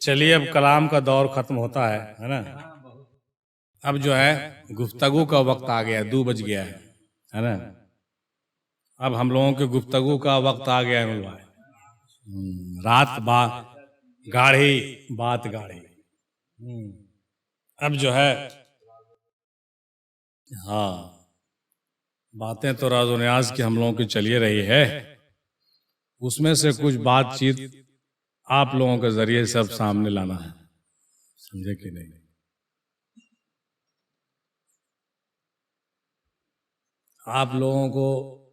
चलिए, अब कलाम का दौर खत्म होता है ना। अब जो है गुफ्तगू का वक्त आ गया, 2 बज गया है ना। अब हम लोगों के गुफ्तगू का वक्त आ गया है भाई। रात गाढ़ी, बात गाढ़ी। अब जो है, हाँ, बातें तो राज़ो न्याज की हम लोगों की चलिए रही है, उसमें से कुछ बातचीत आप लोगों के जरिए सब सामने लाना है, समझे कि नहीं। आप लोगों को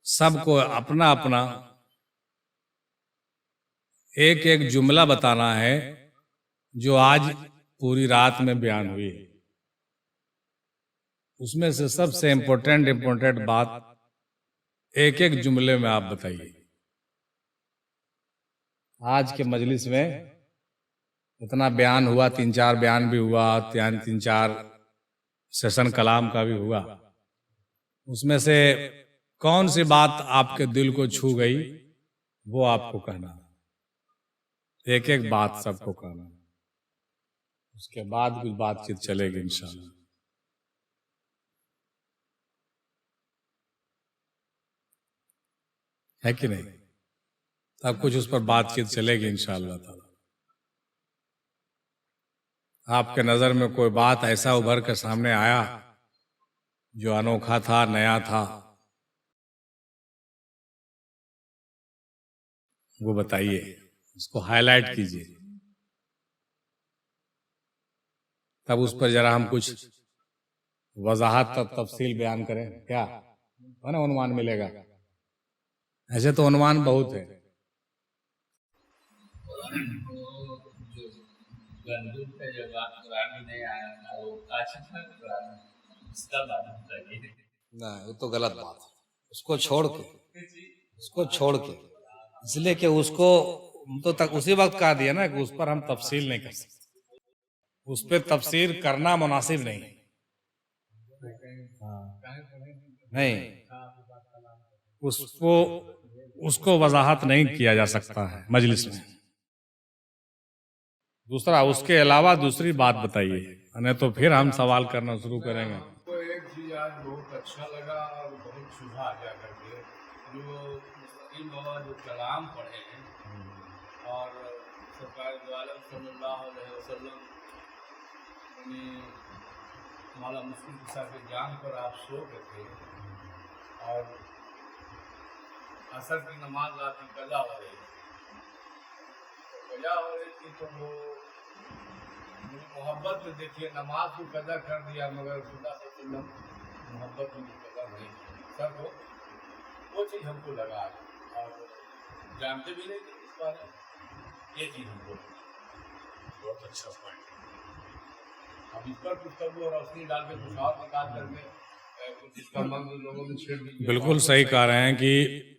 सबको अपना अपना एक एक जुमला बताना है जो आज पूरी रात में बयान हुई। उसमें से सबसे इम्पोर्टेंट बात एक एक जुमले में आप बताइए। आज के मजलिस में इतना बयान हुआ, 3-4 बयान भी हुआ, 3-4 सेशन कलाम का भी हुआ। उसमें से कौन सी बात आपके दिल को छू गई वो आपको कहना, एक एक बात सबको कहना। उसके बाद कुछ बातचीत चलेगी इंशाल्लाह, है कि नहीं। तब कुछ उस पर बातचीत चलेगी इंशाल्लाह ताला। आपके नजर में कोई बात ऐसा उभर कर सामने आया जो अनोखा था, नया था, वो बताइए, उसको हाईलाइट कीजिए। तब उस पर जरा हम कुछ वजाहत तफसील बयान करें, क्या है ना, अनुमान मिलेगा। ऐसे तो अनुमान बहुत है। ना, वो तो गलत बात है। उसको छोड़ के इसलिए कि उसको तो तक उसी वक्त कहा दिया ना कि उस पर हम तफसील नहीं कर सकते, उस पर तफसील करना मुनासिब नहीं। नहीं, उसको वजाहत नहीं किया जा सकता है मजलिस में। दूसरा, उसके अलावा दूसरी बात बताइए, नहीं तो फिर हम सवाल करना शुरू करेंगे। तो एक चीज आज बहुत अच्छा लगा और बहुत शुभा जा करके जो इन बाबा जो कलाम पढ़े हैं और सरकार द्वारा सल्लल्लाहु अलैहि वसल्लम मौला मुस्लिम के जान पर आप सो गए थे और असर की नमाज आपकी कज़ा हो रही थी, तो वो मोहब्बत में देखिए नमाज को कज़ा कर दिया, मगर खुदा सल्लम मोहब्बत में कज़ा नहीं सर को वो चीज़ हमको लगा और जानते भी नहीं थे इस बारे में। ये चीज़ हमको बहुत अच्छा पॉइंट। अब इस पर कुछ कर और रोशनी डाल के कुछ और निकाल करके कुछ इसका मन लोगों में छेड़ दीजिए। बिल्कुल सही कह रहे हैं कि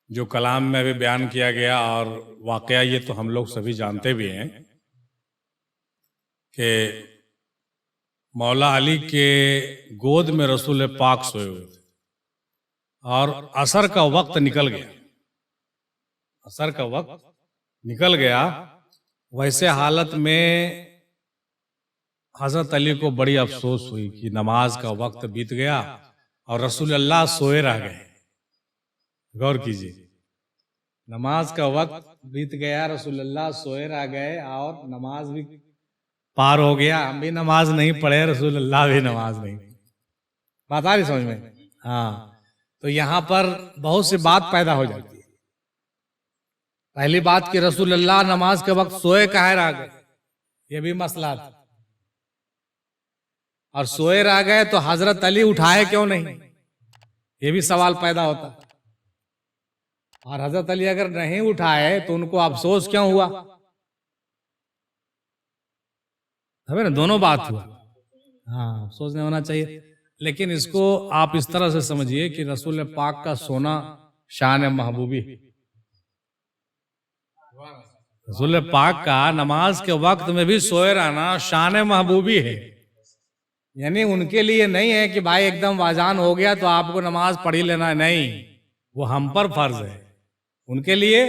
जो कलाम में अभी बयान किया गया, और वाकया ये तो हम लोग सभी जानते भी हैं कि मौला अली के गोद में रसूल पाक सोए हुए थे और असर का वक्त निकल गया, असर का वक्त निकल गया। वैसे हालत में हजरत अली को बड़ी अफसोस हुई कि नमाज का वक्त बीत गया और रसूल अल्लाह सोए रह गए। गौर कीजिए, नमाज का वक्त बीत गया, रसूल अल्लाह सोए रह गए और नमाज भी पार हो गया, हम भी नमाज नहीं पढ़े, रसूल अल्लाह भी नमाज नहीं। बात आ रही समझ में? हाँ, तो यहाँ पर बहुत सी बात पैदा हो जाती है। पहली बात कि रसूल अल्लाह नमाज के वक्त सोए काहे रह गए, ये भी मसला था। और सोए रह गए तो हजरत अली उठाए क्यों नहीं, ये भी सवाल पैदा होता। और हजरत अली अगर नहीं उठाए तो उनको अफसोस क्यों हुआ, है ना, दोनों बात हुआ। हाँ, अफसोस नहीं होना चाहिए, लेकिन इसको आप इस तरह से समझिए कि रसूल पाक का सोना शान महबूबी, रसूल पाक का नमाज के वक्त में भी सोए रहना शान महबूबी है। यानी उनके लिए नहीं है कि भाई एकदम वाजान हो गया तो आपको नमाज पढ़ ही लेना, नहीं, वो हम पर फर्ज है। उनके लिए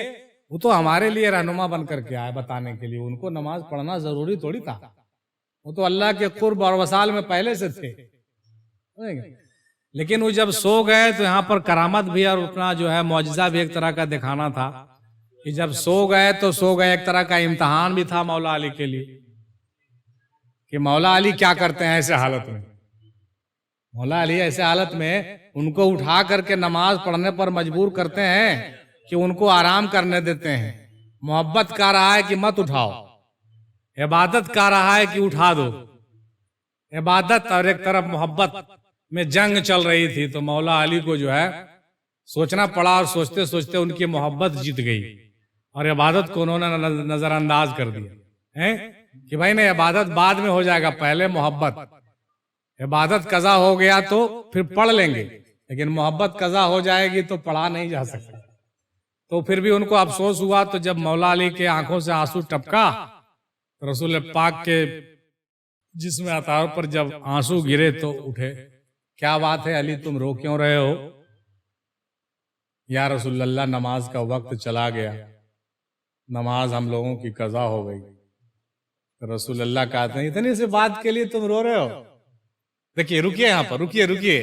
वो तो हमारे लिए रहनुमा बन करके आए बताने के लिए, उनको नमाज पढ़ना जरूरी थोड़ी था। वो तो अल्लाह के कुर्ब और वसाल में पहले से थे। लेकिन वो जब सो गए तो यहाँ पर करामत भी और अपना जो है मौजज़ा भी एक तरह का दिखाना था कि जब सो गए तो सो गए। एक तरह का इम्तिहान भी था मौला अली के लिए कि मौला अली क्या करते हैं ऐसे हालत में। मौला अली ऐसे हालत में उनको उठा करके नमाज पढ़ने पर मजबूर करते हैं कि उनको आराम करने देते हैं। मोहब्बत का रहा है कि मत उठाओ, इबादत का रहा है कि उठा दो। इबादत और एक तरफ मोहब्बत में जंग चल रही थी, तो मौला अली को जो है सोचना पड़ा और सोचते सोचते उनकी मोहब्बत जीत गई और इबादत को उन्होंने नजरअंदाज कर दिया है कि भाई नहीं, इबादत बाद में हो जाएगा, पहले मोहब्बत। इबादत कज़ा हो गया तो फिर पढ़ लेंगे, लेकिन मोहब्बत कज़ा हो जाएगी तो पढ़ा नहीं जा सकता। तो फिर भी उनको अफसोस हुआ। तो जब मौला अली के आंखों से आंसू टपका तो रसूल पाक के जिस्म अतार पर जब आंसू गिरे तो उठे। क्या बात है अली, तुम रो क्यों रहे हो? या रसूलल्लाह, नमाज का वक्त चला गया, नमाज हम लोगों की कज़ा हो गई। तो रसूलल्लाह कहते हैं इतनी सी बात के लिए तुम रो रहे हो? देखिए, रुकिए यहाँ पर, रुकिए रुकिए,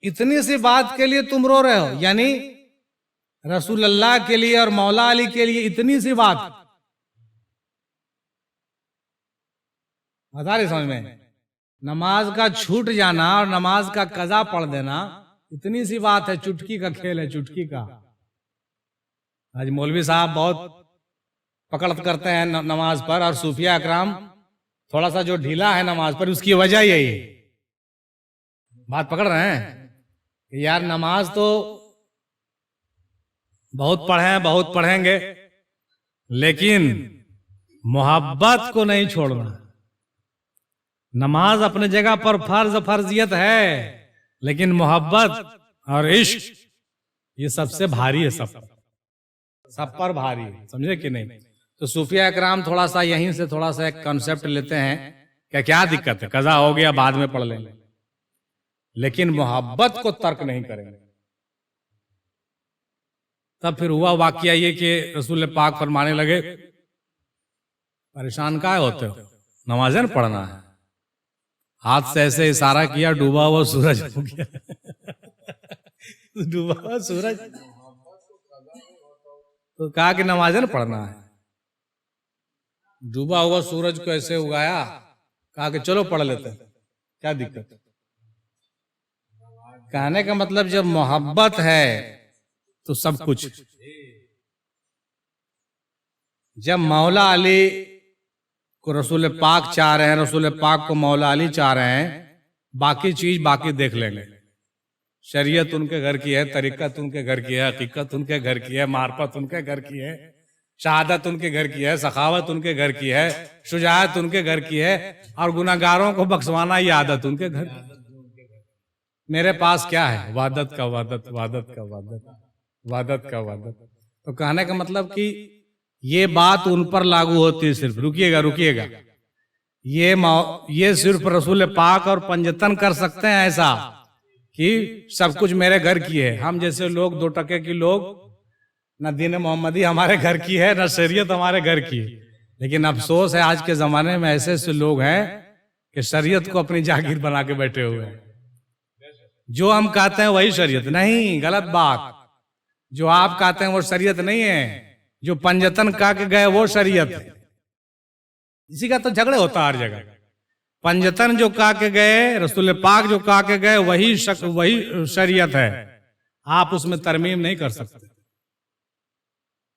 इतनी सी बात के लिए तुम रो रहे हो, यानी रसूलल्लाह के लिए और मौला अली के लिए इतनी सी बात। बता रही समझ में? नमाज का छूट जाना और नमाज का कज़ा पढ़ देना इतनी सी बात है, चुटकी का खेल है, चुटकी का। आज मौलवी साहब बहुत पकड़ करते हैं नमाज पर, और सूफिया अकराम थोड़ा सा जो ढीला है नमाज पर, उसकी वजह यही है। बात पकड़ रहे हैं कि यार नमाज तो बहुत पढ़े हैं, बहुत पढ़ेंगे, लेकिन मोहब्बत को नहीं छोड़ना। नमाज अपने जगह पर फर्जियत है, लेकिन मोहब्बत और इश्क ये सबसे भारी है, सब पर भारी है, समझे कि नहीं? तो सूफिया इकराम थोड़ा सा यहीं से थोड़ा सा एक कॉन्सेप्ट लेते हैं क्या दिक्कत है, कज़ा हो गया बाद में पढ़ लेंगे, लेकिन मोहब्बत को तर्क नहीं करेंगे। तब फिर हुआ वाकया ये कि रसूल पाक फरमाने लगे, परेशान काहे होते हो, नमाज़ें न पढ़ना है। हाथ से ऐसे इशारा किया, डूबा हुआ सूरज हो गया। डूबा हुआ सूरज, तो कहा कि नमाज़ें न पढ़ना है। डूबा हुआ सूरज को ऐसे उगाया, कहा कि चलो पढ़ लेते हैं, क्या दिक्कत है। कहने का मतलब जब मोहब्बत है तो सब कुछ। जब मौला अली को रसूल पाक चाह रहे हैं, रसूल पाक को मौला अली चाह रहे हैं, बाकी चीज बाकी देख लेंगे। शरीयत उनके घर की है, तरीकत उनके घर की है, हकीकत उनके घर की है, मार्फत उनके घर की है, शहादत उनके घर की है, सखावत उनके घर की है, शुजाअत उनके घर की है, और गुनाहगारों को बख्शवाना ये आदत उनके घर की। मेरे पास क्या है? वादत का वादत, वादत का वादत, वादत का वादत। तो कहने का मतलब कि ये बात उन पर लागू होती है सिर्फ। रुकिएगा रुकिएगा, ये सिर्फ रसूल पाक और पंजतन कर सकते हैं ऐसा कि सब कुछ मेरे घर की है। हम जैसे लोग 2 टके की लोग, न दीन मोहम्मदी हमारे घर की है, न शरीयत हमारे घर की है। लेकिन अफसोस है आज के जमाने में ऐसे ऐसे लोग हैं कि शरीयत को अपनी जागीर बना के बैठे हुए हैं। जो हम कहते हैं वही शरीयत नहीं, गलत बात। जो आप कहते हैं वो शरीयत नहीं है, जो पंजतन कह के गए वो शरीयत है। इसी का तो झगड़े होता है हर जगह। पंजतन जो कह के गए, रसूल पाक जो कह के गए, वही शरीयत है। आप उसमें तरमीम नहीं कर सकते।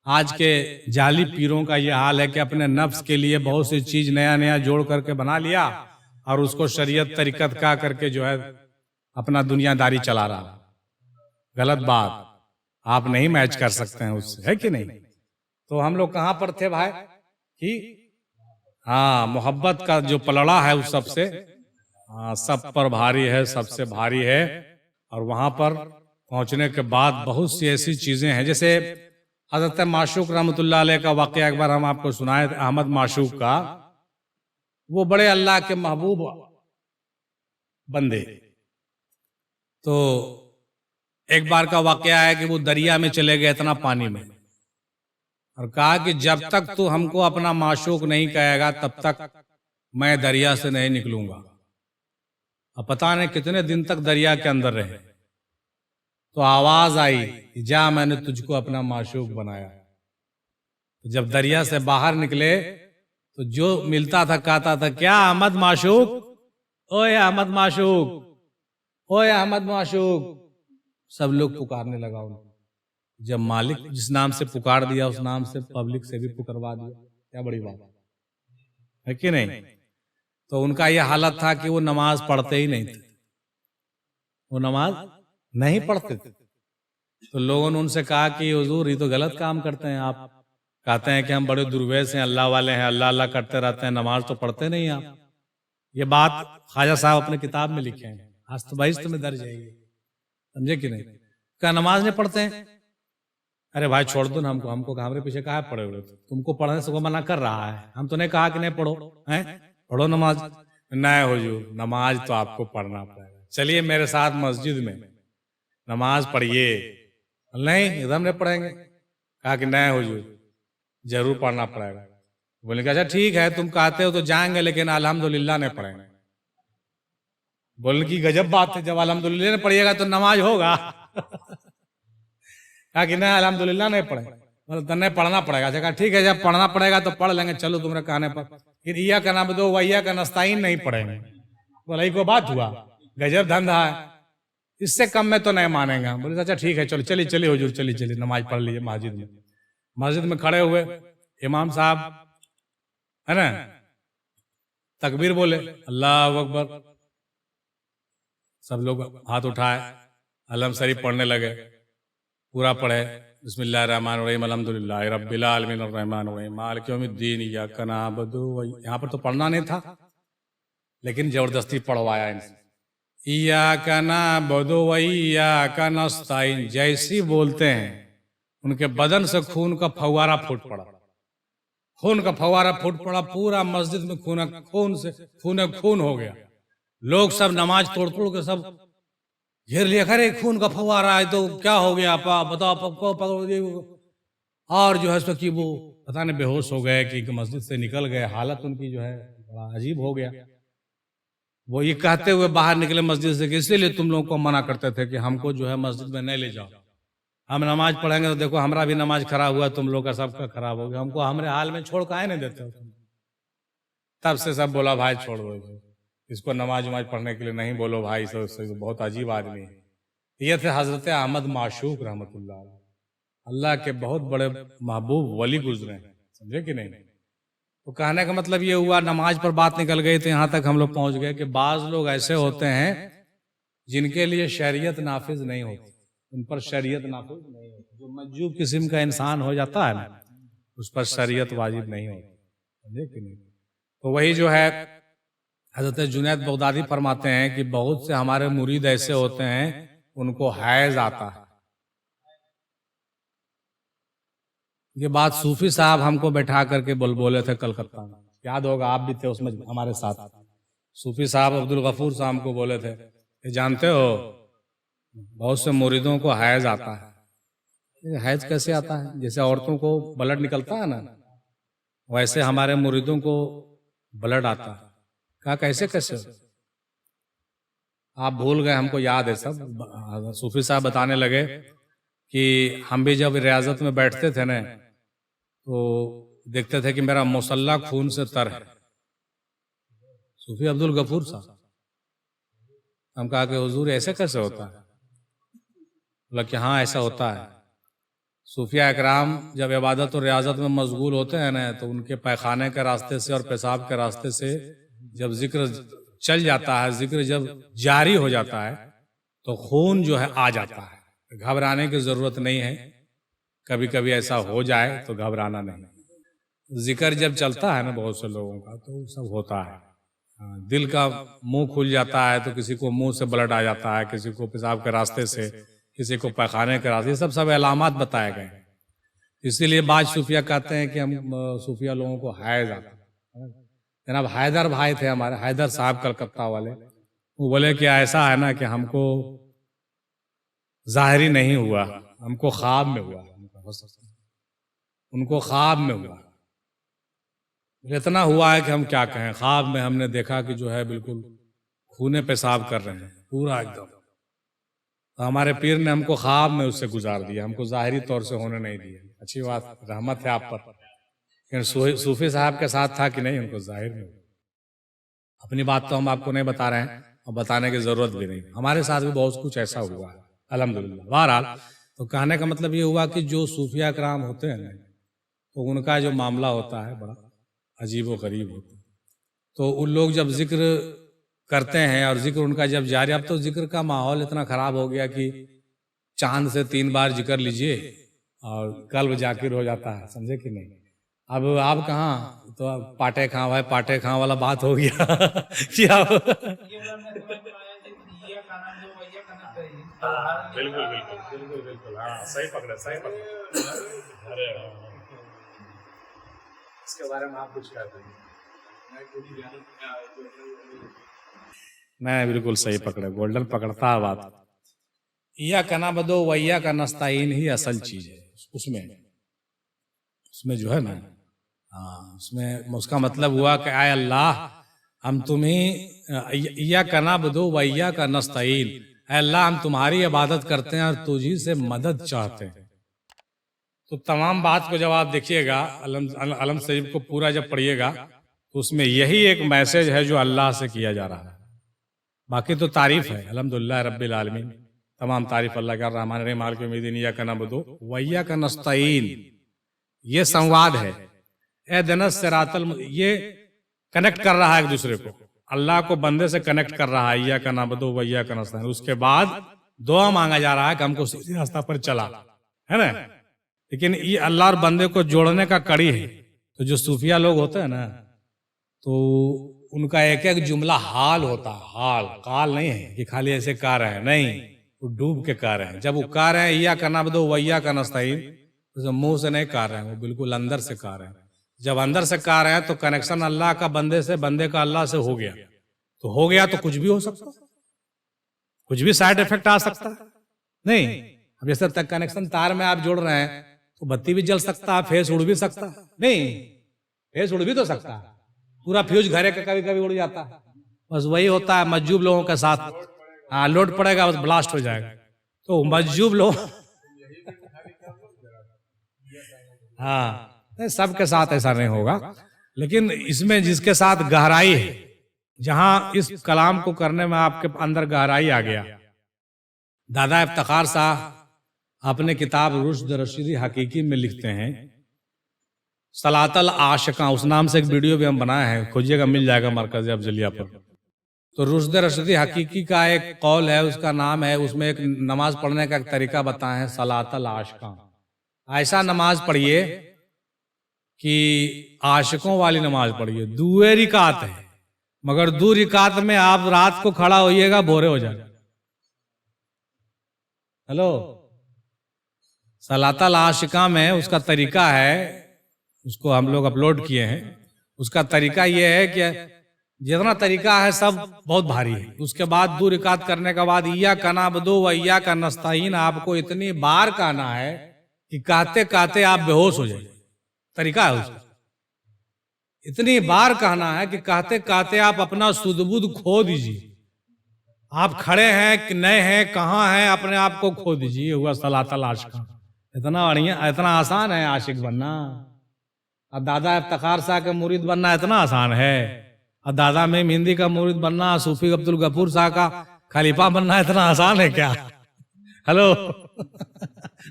आज के जाली पीरों का ये हाल है कि अपने नफ्स के लिए बहुत सी चीज नया नया जोड़ करके बना लिया और उसको शरीयत तरीकत कह करके जो है अपना दुनियादारी चला रहा। गलत बात, आप नहीं मैच कर सकते हैं उससे, है कि नहीं? तो हम लोग कहां पर थे भाई कि हाँ, मोहब्बत का जो पलड़ा है उस सबसे सब पर भारी है, सबसे भारी है। और वहां पर पहुंचने के बाद बहुत सी ऐसी चीजें हैं, जैसे हजरत माशूक रहमतुल्लाह अलैह का वाकया एक बार हम आपको सुनाए, अहमद माशूक का। वो बड़े अल्लाह के महबूब बंदे। तो एक बार का वाकया है कि वो दरिया में चले गए, इतना पानी में, और कहा कि जब तक तू हमको अपना माशूक नहीं कहेगा तब तक मैं दरिया से नहीं निकलूंगा। अब पता नहीं कितने दिन तक दरिया के अंदर रहे, तो आवाज आई कि जा मैंने तुझको अपना माशूक बनाया। तो जब दरिया से बाहर निकले तो जो मिलता था कहता था, क्या अहमद माशूक, ओए अहमद माशूक, ओए अहमद माशूक। सब लोग पुकारने लगा उनको। जब मालिक जिस नाम से पुकार दिया उस नाम से पब्लिक से भी पुकारवा दिया, क्या बड़ी बात है कि नहीं। तो उनका यह हालत था कि वो नमाज पढ़ते ही नहीं थे, वो नमाज नहीं पढ़ते थे। तो लोगों ने उनसे कहा कि हुजूर ये तो गलत काम करते हैं आप, कहते हैं कि हम बड़े दुर्वैस हैं, अल्लाह वाले हैं, अल्लाह अल्लाह करते रहते हैं, नमाज तो पढ़ते नहीं आप। ये बात ख्वाजा साहब अपने किताब में लिखे हैं, हस्त में दर्ज है ये, समझे कि नहीं। क्या नमाज नहीं पढ़ते हैं? अरे भाई छोड़ दो ना हमको, हमारे पीछे कहा पड़े हुए, तुमको पढ़ने से वो मना कर रहा है, हम तो नहीं कहा कि नहीं पढ़ो, हैं पढ़ो नमाज। नहीं हुजूर नमाज तो आपको पढ़ना पड़ेगा, चलिए मेरे साथ मस्जिद में नमाज पढ़िए। नहीं एकदम नहीं पढ़ेंगे। कहा कि नहीं हुजूर जरूर पढ़ना पड़ेगा। बोले कि अच्छा ठीक है तुम कहते हो तो जाएंगे, लेकिन अल्हम्दुलिल्लाह नहीं पढ़ेंगे। बोलने की गजब बात है, जब अल्हम्दुलिल्लाह नहीं पढ़िएगा तो नमाज होगा। कहा कि नहीं अल्हम्दुलिल्लाह नहीं पढ़ेंगे। बोले तो नहीं पढ़ना पड़ेगा। अच्छा कहा ठीक है जब पढ़ना पड़ेगा तो पढ़ लेंगे, चलो तुम्हारे कहने पर। फिर इया का नाम दो वैया का नस्ताइन नहीं पढ़ेंगे। बोला ये को बात हुआ, गजब धंधा है, इससे कम में तो नहीं मानेगा। बोले अच्छा ठीक है चलो, चलिए चलिए हुजूर चलिए चलिए नमाज पढ़ लीजिए मस्जिद में। मस्जिद में खड़े हुए, इमाम साहब है ना तकबीर बोले, अल्लाह अकबर, सब लोग हाथ उठाए, अलम शरीफ पढ़ने लगे, पूरा पढ़े, बिस्मिल्लाहिर्रहमानिर्रहीम अल्हम्दुलिल्लाहि रब्बिल आलमीन अर्रहमानिर रहीम मालिक यौमिद्दीन इय्याका नअबुदु व यहाँ पर तो पढ़ना नहीं था, लेकिन जबरदस्ती पढ़वाया इनसे। इय्याका नअबुदु व इय्याका नस्ताईन, जैसी बोलते हैं उनके बदन से खून का फव्वारा फूट पड़ा, खून का फव्वारा फूट पड़ा, पूरा मस्जिद में खून हो गया। लोग सब नमाज तोड़ तोड़ के सब घेर लिया, अरे खून का फव्वारा है तो क्या हो गया आपा बताओ पकड़ो। और जो है कि वो पता नहीं बेहोश हो गए कि मस्जिद से निकल गए, हालत उनकी जो है बड़ा अजीब हो गया। वो ये कहते हुए बाहर निकले मस्जिद से कि इसीलिए तुम लोगों को मना करते थे कि हमको जो है मस्जिद में नहीं ले जाओ, हम नमाज पढ़ेंगे तो देखो हमारा भी नमाज खराब हुआ, तुम लोग का सबका खराब हो गया, हमको हमारे हाल में छोड़ काहे नहीं देते हो। तब से सब बोला भाई छोड़ दो इसको, नमाज वमाज पढ़ने के लिए नहीं बोलो भाई, सब बहुत अजीब आदमी है। ये थे हजरत अहमद माशूक रहमतुल्लाह, अल्लाह के बहुत बड़े महबूब वली गुजरे हैं, समझे कि नहीं। तो कहने का मतलब ये हुआ, नमाज पर बात निकल गई तो यहाँ तक हम लोग पहुंच गए कि बाज लोग ऐसे होते हैं जिनके लिए शरीयत नाफिज नहीं होती, उन पर शरीयत नाफिज नहीं होती। जो मजूब किस्म का इंसान हो जाता है ना उस पर शरीयत वाजिब नहीं होती, समझे कि नहीं। तो वही जो है हजरत जुनैद बगदादी फरमाते हैं कि बहुत से हमारे मुरीद ऐसे होते हैं उनको हैज आता है। ये बात सूफी साहब हमको बैठा करके बोले थे कलकत्ता में, याद होगा आप भी थे उसमें हमारे साथ। सूफी साहब अब्दुल गफूर साहब को बोले थे, ये जानते हो बहुत से मुरीदों को हैज आता है। हैज कैसे आता है? जैसे औरतों को ब्लड निकलता है ना, वैसे हमारे मुरीदों को ब्लड आता है। कहा कैसे कैसे? आप भूल गए, हमको याद है सब। सूफी साहब बताने लगे कि हम भी जब रियाजत में बैठते थे ना तो देखते थे कि मेरा मुसल्ला खून से तर है। सूफी अब्दुल गफूर साहब, हम कहा कि हुजूर ऐसे कैसे होता है? बोला कि हाँ ऐसा होता है। सूफिया इकराम जब इबादत और रियाजत में मशगूल होते हैं ना तो उनके पैखाने के रास्ते से और पेशाब के रास्ते से जब जिक्र चल जाता है, जिक्र जब जारी हो जाता है तो खून जो है आ जाता है। घबराने की जरूरत नहीं है, कभी कभी ऐसा हो जाए तो घबराना नहीं। जिक्र जब चलता है ना बहुत से लोगों का तो सब होता है। दिल का मुंह खुल जाता है तो किसी को मुंह से ब्लड आ जाता है, किसी को पेशाब के रास्ते से, किसी को पैखाने के रास्ते, सब अलामात बताए गए। इसीलिए बाज सूफिया कहते हैं कि हम सूफिया लोगों को हैज आता है। जनाब हैदर भाई थे हमारे, हैदर साहब कलकत्ता वाले, वो बोले कि ऐसा है ना कि हमको जाहिरी नहीं हुआ, हमको ख्वाब में हुआ। उनको ख्वाब में हुआ। इतना हुआ है कि हम क्या कहें। ख्वाब में हमने देखा कि जो है बिल्कुल खूने पेशाब कर रहे हैं पूरा एकदम। तो हमारे पीर ने हमको ख्वाब में उससे गुजार दिया, हमको ज़ाहिरी तौर से होने नहीं दिया। अच्छी बात, रहमत है आप पर। लेकिन सूफी साहब के साथ था कि नहीं, उनको जाहिर में। अपनी बात तो हम आपको नहीं बता रहे हैं और बताने की जरूरत भी नहीं। हमारे साथ भी बहुत कुछ ऐसा हुआ है अल्हम्दुलिल्लाह। बहरहाल, तो कहने का मतलब ये हुआ कि जो सूफिया कराम होते हैं ना, तो उनका जो मामला होता है बड़ा अजीब व गरीब होता है। तो उन लोग जब जिक्र करते हैं और जिक्र उनका जब जारी, अब तो जिक्र का माहौल इतना खराब हो गया कि चांद से 3 बार जिक्र लीजिए और कल्ब जाकिर हो जाता है, समझे कि नहीं। अब आप कहाँ, तो अब पाटे खां भाई, पाटे खां वाला बात हो गया कि आप बिल्कुल बिल्कुल बिल्कुल बिल्कुल, हाँ सही पकड़े, सही पकड़े। अरे इसके बारे में आप कुछ कहते हैं? नहीं, बिल्कुल सही पकड़े, गोल्डन पकड़ता है बात। या कना बदो वैया का नस्ताइन ही असल चीज है उसमें जो है ना, हाँ उसमें उसका मतलब हुआ कि आय अल्लाह, हम तुम्हें या कना बदो वैया का नस्ताइन, अल्लाह हम तुम्हारी इबादत करते हैं और तुझी से मदद चाहते हैं। तो तमाम बात को जब आप देखिएगा, अलम शरीफ को पूरा जब पढ़िएगा, तो उसमें यही एक मैसेज है जो अल्लाह से किया जा रहा है। बाकी तो तारीफ है, अल्हम्दुलिल्लाह रब्बिल आलमीन, तमाम तारीफ अल्लाह का। रहमान रहीम मालिक यौमिद्दीन, इय्याका नअबुदु व इय्याका नस्तईन, ये संवाद है। एहदिनस सिरातल, ये कनेक्ट कर रहा है एक दूसरे को, अल्लाह को बंदे से कनेक्ट कर रहा है, इय्याका नअबुदु व इय्याका नस्तईन। उसके बाद दुआ मांगा जा रहा है कि हमको सीधे रास्ता पर चला, है ना। लेकिन ये अल्लाह और बंदे को जोड़ने का कड़ी है। तो जो सूफिया लोग होते हैं ना, तो उनका एक एक जुमला हाल होता है, हाल काल नहीं है कि खाली ऐसे कह रहे हैं, नहीं, वो डूब के कह रहे हैं। जब वो कह रहे हैं इय्याका नअबुदु व इय्याका नस्तईन, तो मुंह से नहीं कह रहे हैं, वो बिल्कुल अंदर से कह रहे हैं। जब अंदर से कह रहे हैं तो कनेक्शन अल्लाह का बंदे से, बंदे का अल्लाह से हो गया। तो हो गया तो कुछ भी हो सकता है, कुछ भी साइड इफेक्ट आ सकता है। नहीं, अब जैसे तक कनेक्शन तार में आप जोड़ रहे हैं तो बत्ती भी जल सकता है, फेस उड़ भी सकता है। नहीं, फेस उड़ भी तो सकता है, पूरा फ्यूज घरे का कभी कभी उड़ जाता है। बस वही होता है मजजूब लोगों के साथ। हाँ, लोड पड़ेगा बस ब्लास्ट हो जाएगा। तो मजजूब लोग हाँ, नहीं सबके साथ ऐसा नहीं होगा, लेकिन इसमें जिसके साथ गहराई है, जहां इस कलाम को करने में आपके अंदर गहराई आ गया। दादा इफ्तिखार साहब अपने किताब रुश्द रशीदी हकीकी में लिखते हैं, सलातल आशिका, उस नाम से एक वीडियो भी हम बनाए हैं, खोजिएगा मिल जाएगा मरकज अफजलिया पर। तो रुश्द रशीदी हकीकी का एक कौल है, उसका नाम है, उसमें एक नमाज पढ़ने का एक तरीका बताए हैं, सलातल आशिका। ऐसा नमाज पढ़िए कि आशिकों वाली नमाज पढ़िए। 2 रिकात है, मगर 2 रिकात में आप रात को खड़ा होइएगा, भोरे हो जाएगा। हेलो, सलातल आशिका में उसका तरीका है, उसको हम लोग अपलोड किए हैं। उसका तरीका यह है कि जितना तरीका है सब बहुत भारी है। उसके बाद 2 रिकात करने के बाद इय्याका नअबुदु व इय्याका नस्तईन आपको इतनी बार कहना है कि कहते कहते आप बेहोश हो जाइए। तरीका है उसका, इतनी बार कहना है कि कहते कहते आप अपना सुध-बुध खो दीजिए। आप खड़े हैं कि नहीं हैं, कहाँ हैं, अपने आप को खो दीजिए। ये हुआ सलातल आशिका। इतना बढ़िया, इतना आसान है आशिक बनना। और दादा इफ्तिखार साहब का मुरीद बनना इतना आसान है, और दादा में हिंदी का मुरीद बनना, सूफी अब्दुल गफूर साहब का खलीफा बनना इतना आसान है क्या? हेलो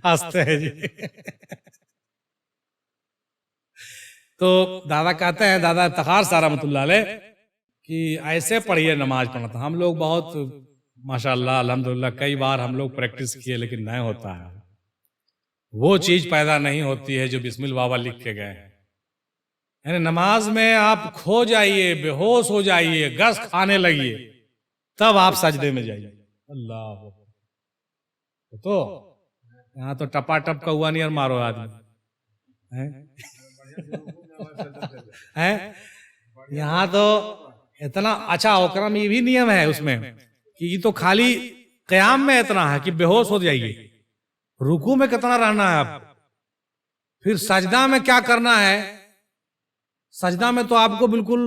हंसते हैं जी। तो दादा कहते हैं, दादा इफ्तिखार साहब रहमतुल्लाह अलैह, कि ऐसे पढ़िए नमाज पढ़ना था। हम लोग बहुत माशाअल्लाह अल्हम्दुलिल्लाह कई बार हम लोग प्रैक्टिस किए, लेकिन नहीं होता है। वो चीज पैदा नहीं होती है जो बिस्मिल बाबा लिख के गए हैं। यानी नमाज में आप खो जाइए, बेहोश हो जाइए, गश खाने लगिए, तब आप सजदे में जाइए। अल्लाह, तो यहाँ तो टपा टप का हुआ नहीं और मारो आदमी है। यहाँ तो इतना अच्छा ओकरम ये भी नियम है उसमें कि ये तो खाली क़याम में इतना है कि बेहोश हो जाइए। रुकू में कितना रहना है आप, फिर सजदा में क्या करना है? सजदा में तो आपको बिल्कुल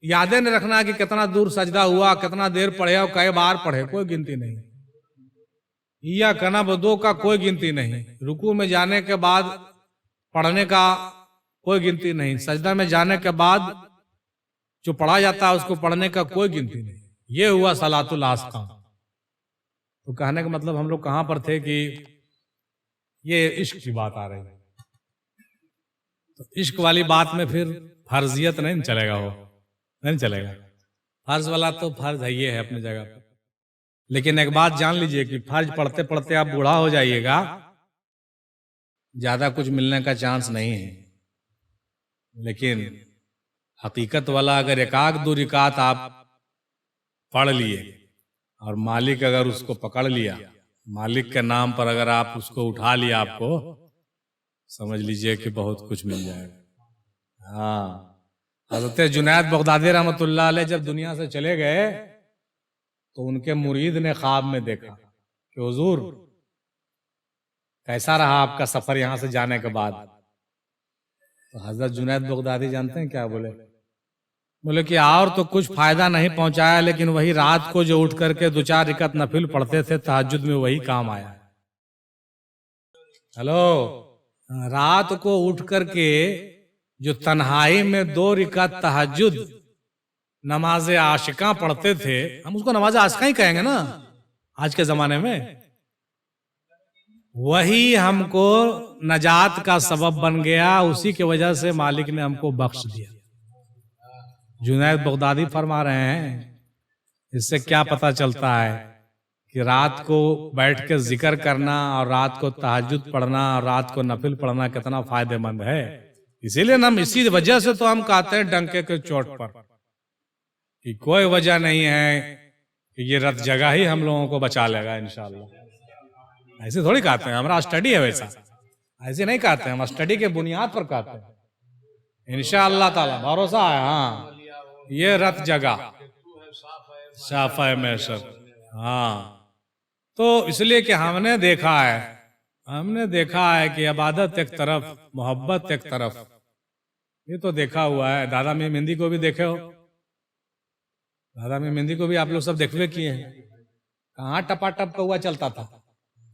यादें नहीं रखना कि कितना दूर सजदा हुआ, कितना देर पढ़े और कई बार पढ़े, कोई गिनती नहीं। या कना बदो का कोई गिनती नहीं। रुकू में जाने के बाद पढ़ने का कोई गिनती नहीं। सजदा में जाने के बाद जो पढ़ा जाता है उसको पढ़ने का कोई गिनती नहीं। ये हुआ सलातुल आस्का। तो कहने का मतलब हम लोग कहां पर थे कि ये इश्क की बात आ रही है। तो इश्क वाली बात में फिर फर्जियत नहीं चलेगा, वो नहीं चलेगा। फर्ज वाला तो फर्ज है, ये है अपनी जगह पर। लेकिन एक बात जान लीजिए कि फर्ज पढ़ते पढ़ते आप बूढ़ा हो जाइएगा, ज्यादा कुछ मिलने का चांस नहीं है। लेकिन हकीकत वाला अगर एकाक दो रिकात आप पढ़ लिए और मालिक अगर उसको पकड़ लिया, मालिक के नाम पर अगर आप उसको उठा लिया, आपको समझ लीजिए कि बहुत कुछ मिल जाएगा। हाँ, हज़रत जुनैद बगदादी रहमतुल्लाह अलैह जब दुनिया से चले गए तो उनके मुरीद ने ख्वाब में देखा कि हुजूर कैसा रहा आपका सफर यहां से जाने के बाद। तो हजरत जुनैद बगदादी जानते हैं क्या बोले? बोले कि और तो कुछ फायदा नहीं पहुंचाया, लेकिन वही रात को जो उठ करके 2-4 रिकत नफिल पढ़ते थे तहज्जुद में, वही काम आया। हेलो, रात को उठ करके जो तन्हाई में 2 रिकत तहज्जुद नमाज आशिका पढ़ते थे, हम उसको नमाज आशिका ही कहेंगे ना आज के जमाने में, वही हमको नजात का सबब बन गया। उसी की वजह से मालिक ने हमको बख्श दिया। जुनैद बगदादी फरमा रहे हैं, इससे क्या पता चलता है कि रात को बैठ के जिक्र करना और रात को तहज्जुद पढ़ना और रात को नफिल पढ़ना कितना फायदेमंद है। इसीलिए हम इसी वजह से तो हम कहते हैं डंके के चोट पर कि कोई वजह नहीं है कि ये रत जगह ही हम लोगों को बचा लेगा इंशाअल्लाह। ऐसे थोड़ी कहते हैं, हमारा स्टडी है वैसा, ऐसे नहीं कहते हैं, हम स्टडी के बुनियाद पर कहते हैं इंशाअल्लाह ताला, भरोसा है। हाँ, ये रत जगह साफ है मैसर। हाँ, तो इसलिए कि हमने देखा है कि इबादत एक तरफ, मोहब्बत एक तरफ, ये तो देखा हुआ है। दादा में मेहंदी को भी देखे हो, दादा में मेहंदी को भी आप लोग सब देखवे किए हैं। कहाँ टपाटप कौआ चलता था?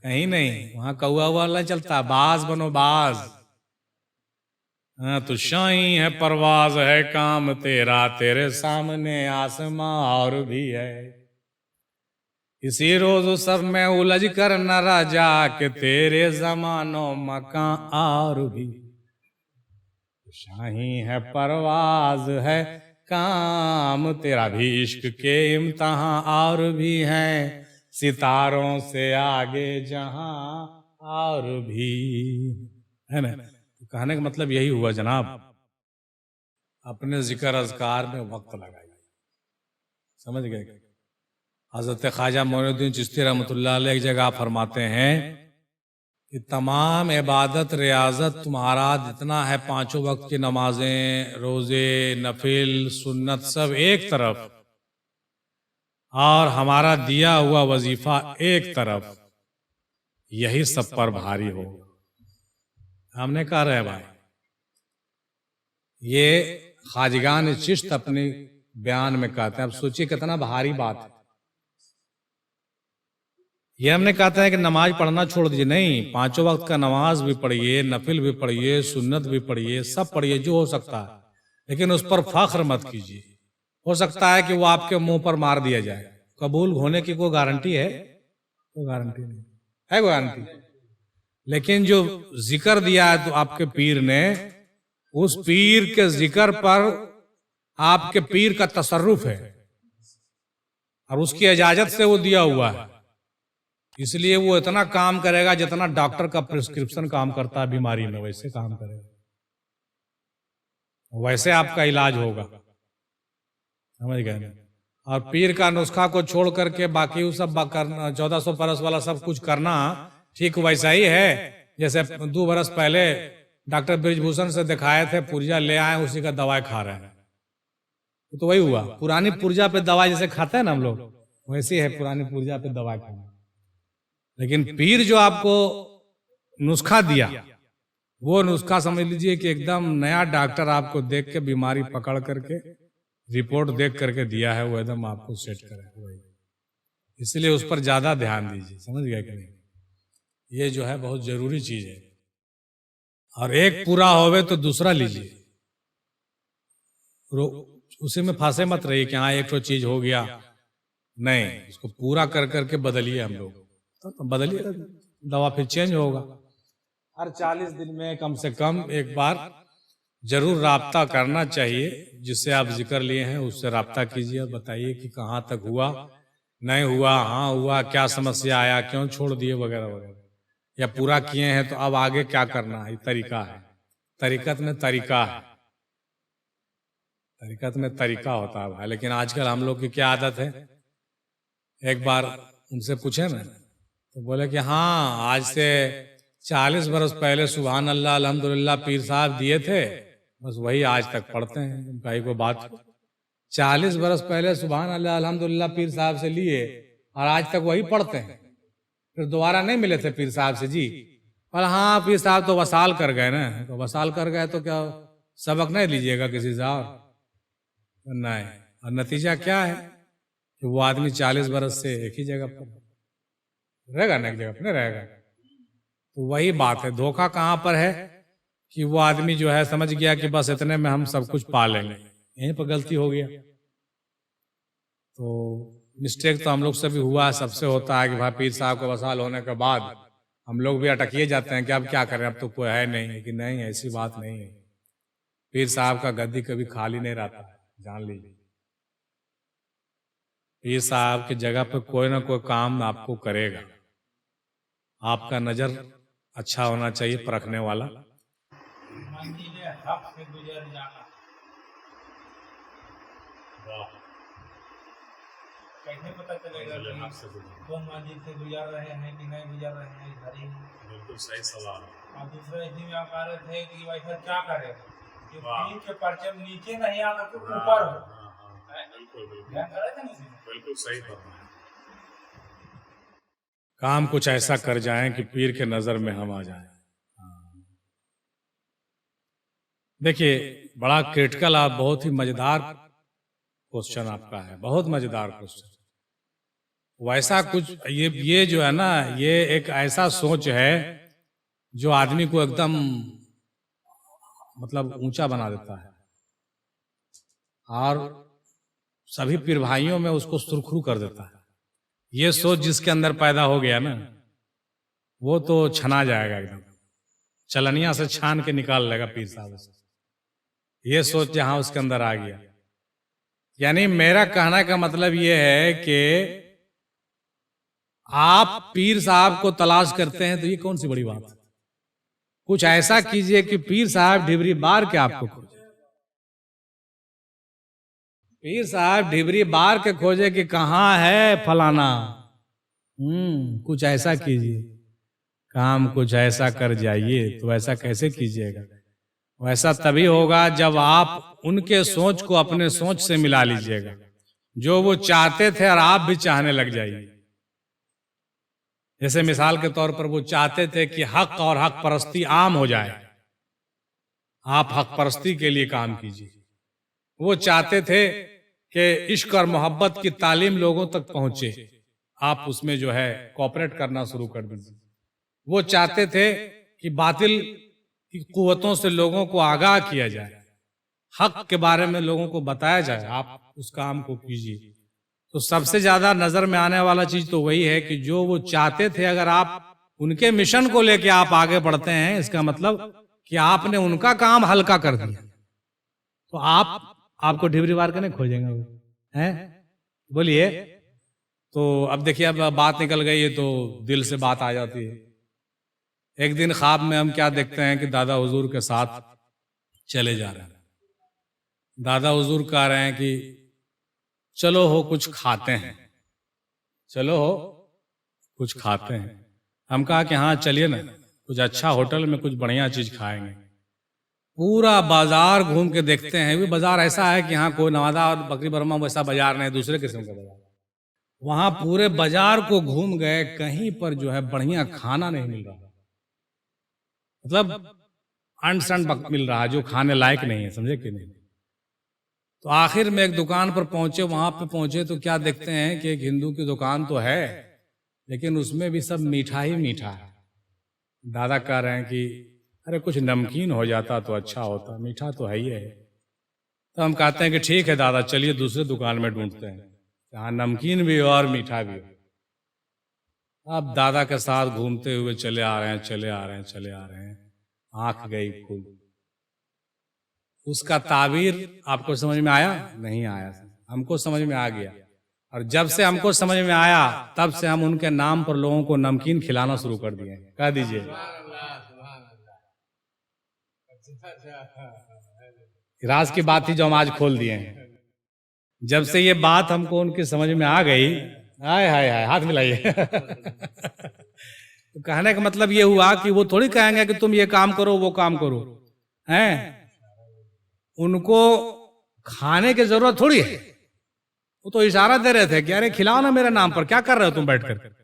कहीं नहीं, वहां कौआ हुआ नहीं चलता। बाज बनो बाज। हाँ, तो शाही है परवाज है काम तेरा, तेरे सामने आसमां और भी है। इसी रोज सर में उलझ कर न राजा के, तेरे जमानो मकान और भी। शाही है परवाज है काम तेरा, भी इश्क के इम्तहां और भी हैं। सितारों से आगे जहां और भी है ना। तो कहने का मतलब यही हुआ जनाब, अपने जिक्र अज़कार में वक्त लगाइए। समझ गए? हजरत ख्वाजा मोइनुद्दीन चिश्ती रहमतुल्लाह अलैह एक जगह फरमाते हैं कि तमाम इबादत रियाजत तुम्हारा जितना है, 5 वक्त की नमाजें, रोजे, नफिल, सुन्नत, सब एक तरफ, और हमारा दिया हुआ वजीफा एक तरफ, यही सब पर भारी हो। हमने कहा रहे भाई, ये ख्वाजगान चिश्त अपनी बयान में कहते हैं। अब सोचिए कितना भारी बात है। ये हमने कहता है कि नमाज पढ़ना छोड़ दीजिए, नहीं, 5 वक्त का नमाज भी पढ़िए, नफिल भी पढ़िए, सुन्नत भी पढ़िए, सब पढ़िए जो हो सकता है, लेकिन उस पर फख्र मत कीजिए। हो सकता है कि वो आपके मुंह पर मार दिया जाए। कबूल होने की कोई गारंटी है? कोई गारंटी नहीं है, कोई गारंटी। लेकिन जो जिक्र दिया है तो आपके पीर ने, उस पीर के जिक्र पर आपके पीर का तसर्रुफ है और उसकी इजाजत से वो दिया हुआ है। इसलिए वो इतना काम करेगा जितना डॉक्टर का प्रिस्क्रिप्शन काम करता है बीमारी में, वैसे काम करेगा, वैसे आपका इलाज होगा। समझ गए? और पीर का नुस्खा को छोड़ करके बाकी वो सब 1400 बरस वाला सब कुछ करना ठीक वैसा ही है जैसे 2 बरस पहले डॉक्टर ब्रिजभूषण से दिखाए थे, पुर्जा ले आए, उसी का दवाई खा रहे हैं। तो वही हुआ, पुरानी पुर्जा पे दवाई जैसे खाते हैं ना हम लोग, वैसे है पुरानी पुर्जा पे दवाई खाना। लेकिन पीर जो आपको नुस्खा दिया वो नुस्खा समझ लीजिए कि एकदम नया डॉक्टर आपको देख के बीमारी पकड़ करके रिपोर्ट देख करके दिया है, वो एकदम आपको सेट करे वही। इसलिए उस पर ज्यादा ध्यान दीजिए, समझ गए कि नहीं? ये जो है बहुत जरूरी चीज है। और एक पूरा होवे तो दूसरा लीजिए, उसी में फांसे मत रहिए कि हाँ एक तो चीज हो गया, नहीं, इसको पूरा कर करके बदलिए। हम लोग तो बदलिए, दवा फिर चेंज होगा। हर 40 दिन में कम से कम एक बार जरूर राब्ता करना चाहिए, जिससे आप जिक्र लिए हैं उससे राब्ता कीजिए और बताइए कि कहाँ तक हुआ, नहीं हुआ, हाँ हुआ, क्या समस्या आया, क्यों छोड़ दिए, वगैरह वगैरह, या पूरा किए हैं तो अब आगे क्या करना है। तरीका है, तरीकत में तरीका है, तरीकत में तरीका होता है भाई। लेकिन आजकल हम लोग की क्या आदत है, एक बार उनसे पूछे ना तो बोले कि हाँ आज से 40 बरस पहले सुभान अल्लाह अल्हम्दुलिल्लाह पीर साहब दिए थे, बस वही आज तक पढ़ते हैं। भाई को बात 40 बरस पहले सुभान अल्लाह अल्हम्दुलिल्लाह पीर साहब से लिए और आज तक वही पढ़ते हैं। फिर दोबारा नहीं मिले थे पीर साहब से जी, पर हाँ पीर साहब तो वसाल कर गए ना, तो वसाल कर गए तो क्या सबक नहीं लीजिएगा किसी से और? नहीं। और नतीजा क्या है कि वो आदमी 40 बरस से एक ही जगह पर रहेगा ना, एक जगह पर नहीं रहेगा। तो वही बात है, धोखा कहाँ पर है कि वो आदमी जो है समझ गया कि बस इतने में हम सब कुछ पा लेंगे, यहीं पर गलती हो गया। तो मिस्टेक तो हम लोग से भी हुआ है, सबसे होता है कि भाई पीर साहब को वसाल होने के बाद हम लोग भी अटकिए जाते हैं कि अब क्या करें, अब तो कोई है नहीं। कि नहीं, ऐसी बात नहीं है। पीर साहब का गद्दी कभी खाली नहीं रहता, जान लीजिए। पीर साहब की जगह पर कोई ना कोई काम आपको करेगा। आपका नजर अच्छा होना चाहिए, परखने वाला। मंजिले हक से गुजर जाना, कैसे पता चलेगा कि कौन मंजिल से गुजर रहे हैं कि नहीं गुजर रहे हैं? इधर ही बिल्कुल सही सवाल। और दूसरे इसी में आप कह रहे थे कि वैसा क्या करे कि पीर के परचम नीचे नहीं आकर के ऊपर हो। ध्यान कर रहे थे ना इसी में? बिल्कुल सही फरमाया। काम कुछ ऐसा कर जाएं कि पीर के नजर में हम आ जाएं। देखिए, बड़ा क्रिटिकल और बहुत ही मजेदार क्वेश्चन आपका है, बहुत मजेदार क्वेश्चन। वैसा कुछ ये जो है ना, ये एक ऐसा सोच है जो आदमी को एकदम मतलब ऊंचा बना देता है और सभी पीर भाइयों में उसको सुरखरू कर देता है। ये सोच जिसके अंदर पैदा हो गया ना, वो तो छना जाएगा एकदम, चलनिया से छान के निकाल लेगा पीर साहब से। ये सोच जहां उसके अंदर आ गया, यानी मेरा कहने का मतलब ये है कि आप पीर साहब को तलाश करते हैं तो ये कौन सी बड़ी बात है। कुछ ऐसा कीजिए कि पीर साहब ढिबरी बार के आपको खोजे, पीर साहब ढिबरी बार के खोजे कि कहाँ है फलाना। कुछ ऐसा कीजिए, काम कुछ ऐसा कर जाइए। तो ऐसा कैसे कीजिएगा? वैसा तभी होगा जब आप उनके सोच को अपने सोच से मिला लीजिएगा, जो वो चाहते थे और आप भी चाहने लग जाइए। जैसे मिसाल के तौर पर वो चाहते थे कि हक और हक परस्ती आम हो जाए, आप हक परस्ती के लिए काम कीजिए। वो चाहते थे कि इश्क और मोहब्बत की तालीम लोगों तक पहुंचे, आप उसमें जो है कोऑपरेट करना शुरू कर दीजिए। वो चाहते थे कि बातिल की कुव्वतों से लोगों को आगाह किया जाए, हक के बारे में लोगों को बताया जाए, आप उस काम को कीजिए। तो सबसे ज्यादा नजर में आने वाला चीज तो वही है कि जो वो चाहते थे, अगर आप उनके मिशन को लेके आप आगे बढ़ते हैं, इसका मतलब कि आपने उनका काम हल्का कर दिया, तो आपको ढिबरी बार के नहीं खोजेंगे वो, हैं? बोलिए। तो अब देखिए, अब बात निकल गई है तो दिल से बात आ जाती है। एक दिन ख्वाब में हम क्या देखते हैं कि दादा हुजूर के साथ चले जा रहे हैं। दादा हुजूर कह रहे हैं कि चलो हो कुछ खाते हैं, चलो हो कुछ खाते हैं। हम कहा कि हाँ चलिए ना, कुछ अच्छा होटल में कुछ बढ़िया चीज खाएंगे। पूरा बाजार घूम के देखते हैं। भी बाजार ऐसा है कि हाँ कोई नवादा और बकरी बर्मा वैसा बाजार नहीं, दूसरे किस्म का बाजार। वहां पूरे बाजार को घूम गए, कहीं पर जो है बढ़िया खाना नहीं मिल रहा। मतलब अंट संट मिल रहा है जो खाने लायक नहीं है, समझे कि नहीं। तो आखिर में एक दुकान पर पहुंचे, वहां पे पहुंचे तो क्या देखते हैं कि एक हिंदू की दुकान तो है, लेकिन उसमें भी सब मीठा ही मीठा है। दादा कह रहे हैं कि अरे कुछ नमकीन हो जाता तो अच्छा होता, मीठा तो है ही है। तो हम कहते हैं कि ठीक है दादा, चलिए दूसरे दुकान में ढूंढते हैं जहाँ नमकीन भी हो और मीठा भी हो। अब दादा के साथ घूमते हुए चले आ रहे हैं, आंख गई खुल। उसका ताबीर आपको समझ में आया? नहीं आया। हमको समझ में आ गया, और जब से हमको समझ में आया तब से हम उनके नाम पर लोगों को नमकीन खिलाना शुरू कर दिए। कह दीजिए राज की बात थी जो हम आज खोल दिए हैं। जब से ये बात हमको उनकी समझ में आ गई, हाय हाय हाय, हाथ मिलाइए। तो कहने का मतलब ये हुआ कि वो थोड़ी कहेंगे कि तुम ये काम करो वो काम करो, हैं? उनको खाने की जरूरत थोड़ी है। वो तो इशारा दे रहे थे कि अरे खिलाओ ना मेरे नाम पर, क्या कर रहे हो तुम बैठकर।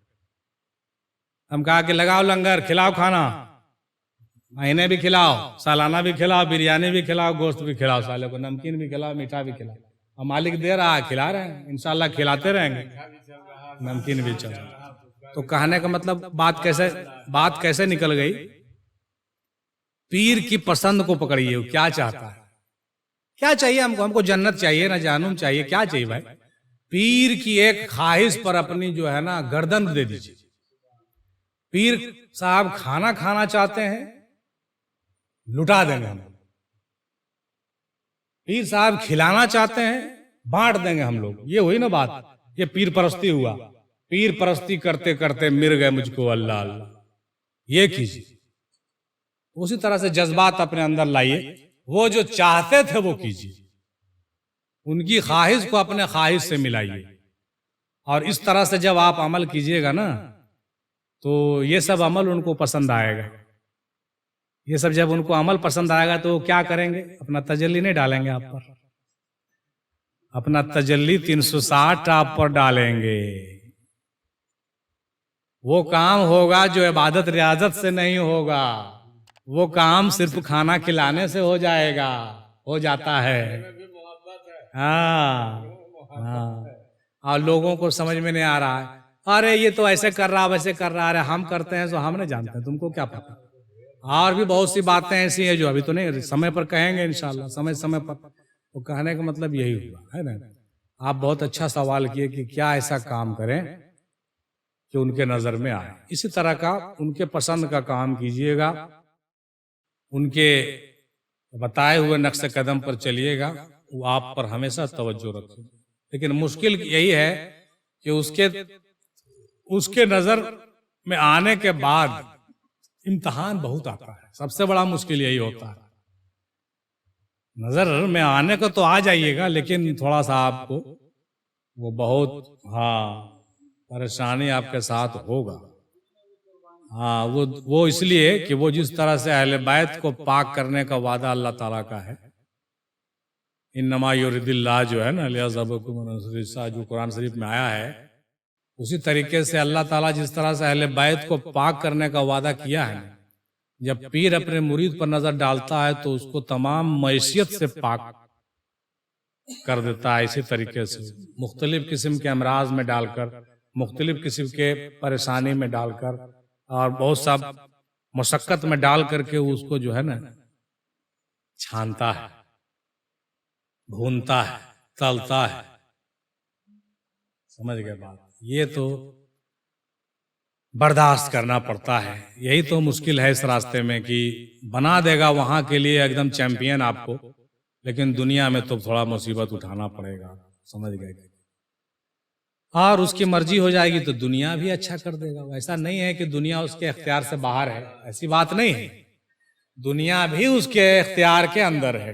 हम कहा कि लगाओ लंगर, खिलाओ खाना, महीने भी खिलाओ, सालाना भी खिलाओ, बिरयानी भी खिलाओ, गोश्त भी खिलाओ, साले को नमकीन भी खिलाओ, मीठा भी खिलाओ। और मालिक दे रहा है, खिला रहे हैं, इंशाल्लाह खिलाते रहेंगे, नमकीन भी चल रहा है। तो कहने का मतलब बात कैसे निकल गई? पीर की पसंद को पकड़िए, क्या चाहता है, क्या चाहिए हमको जन्नत चाहिए ना जानूम चाहिए, क्या चाहिए भाई? पीर की एक ख्वाहिश पर अपनी जो है ना गर्दन दे दीजिए। पीर साहब खाना खाना चाहते हैं, लुटा देंगे हम। पीर साहब खिलाना चाहते हैं, बांट देंगे हम लोग। ये हुई ना बात, ये पीर परस्ती हुआ। पीर परस्ती करते करते मिर गए मुझको अल्लाह अल्लाह। ये कीजिए, उसी तरह से जज्बात अपने अंदर लाइए, वो जो चाहते थे वो कीजिए, उनकी ख्वाहिश को अपने ख्वाहिश से मिलाइए। और इस तरह से जब आप अमल कीजिएगा ना, तो ये सब अमल उनको पसंद आएगा। ये सब जब उनको अमल पसंद आएगा तो वो क्या करेंगे? अपना तजल्ली नहीं डालेंगे आप पर, अपना तजल्ली 360 आप पर डालेंगे। वो काम होगा जो इबादत रियाजत से नहीं होगा, वो काम सिर्फ खाना खिलाने से हो जाएगा, हो जाता है। हाँ हाँ। और लोगों को समझ में नहीं आ रहा है, अरे ये तो ऐसे कर रहा वैसे कर रहा, अरे हम करते हैं तो हम नहीं जानते, तुमको क्या पता। और भी बहुत सी बातें ऐसी हैं जो अभी तो नहीं, समय पर कहेंगे इंशाल्लाह, समय पर। तो कहने का मतलब यही हुआ है ना। आप बहुत अच्छा सवाल किए कि क्या ऐसा काम करें कि उनके नजर में आए। इसी तरह का उनके पसंद का काम कीजिएगा, उनके बताए हुए नक्शे कदम पर चलिएगा, वो आप पर हमेशा तवज्जो रखें। लेकिन मुश्किल यही है कि उसके नजर में आने के बाद इम्तिहान बहुत आता है। सबसे बड़ा मुश्किल यही होता है। नजर में आने को तो आ जाइएगा, लेकिन थोड़ा सा आपको वो बहुत परेशानी आपके साथ होगा। वो इसलिए कि वो जिस तरह से अहले बैत को पाक करने का वादा अल्लाह ताला का है, इन्नमा युरिदिल्लाह जो है ना जो कुरान शरीफ में आया है, उसी तरीके से अल्लाह ताला जिस तरह से अहले बैत को पाक करने का वादा किया है, जब पीर अपने मुरीद पर नजर डालता है तो उसको तमाम मैसियत से पाक कर देता है। इसी तरीके से मुख्तलिफ किस्म के अमराज में डालकर, मुख्तलिफ किस्म के परेशानी में डालकर और बहुत सा मुशक्कत में डाल करके उसको जो है ना छानता है, भूनता है, तलता है। समझ गए बात? ये तो बर्दाश्त करना पड़ता है। यही तो मुश्किल है इस रास्ते में कि बना देगा वहां के लिए एकदम चैंपियन आपको, लेकिन दुनिया में तो थोड़ा मुसीबत उठाना पड़ेगा। समझ गए? और उसकी मर्जी हो जाएगी तो दुनिया भी अच्छा कर देगा। ऐसा नहीं है कि दुनिया उसके इख्तियार से बाहर है, ऐसी बात नहीं है। दुनिया भी उसके इख्तियार के अंदर है,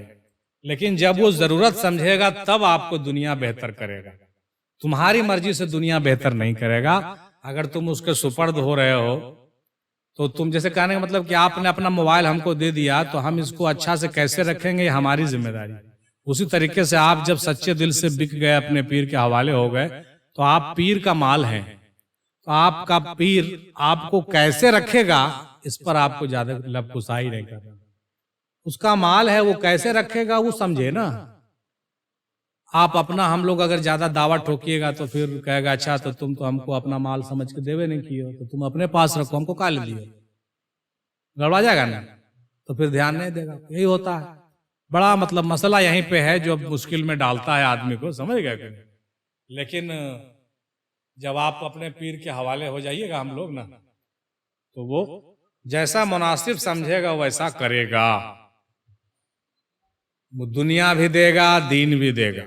लेकिन जब वो जरूरत समझेगा तब आपको दुनिया बेहतर करेगा। तुम्हारी मर्जी से दुनिया बेहतर नहीं करेगा। अगर तुम उसके सुपर्द हो रहे हो तो तुम जैसे कहने का मतलब कि आपने अपना मोबाइल हमको दे दिया तो हम इसको अच्छा से कैसे रखेंगे, ये हमारी जिम्मेदारी। उसी तरीके से आप जब सच्चे दिल से बिक गए, अपने पीर के हवाले हो गए, तो आप पीर का माल हैं। तो आपका पीर आपको कैसे रखेगा, इस पर आपको ज्यादा लबकुशाई नहीं करना। उसका माल है, वो कैसे रखेगा वो समझे ना। आप अपना, हम लोग अगर ज्यादा दावा ठोकिएगा तो फिर कहेगा अच्छा तो तुम तो हमको अपना माल समझ के देवे नहीं किए हो, तो तुम अपने पास रखो, हमको काहे दिए, गड़बड़ा जाएगा ना, तो फिर ध्यान नहीं देगा। यही होता है, बड़ा मतलब मसला यहीं पे है जो मुश्किल में डालता है आदमी को, समझ गए कि? लेकिन जब आप अपने पीर के हवाले हो जाइएगा हम लोग ना, तो वो जैसा मुनासिब समझेगा वैसा करेगा, वो दुनिया भी देगा दीन भी देगा।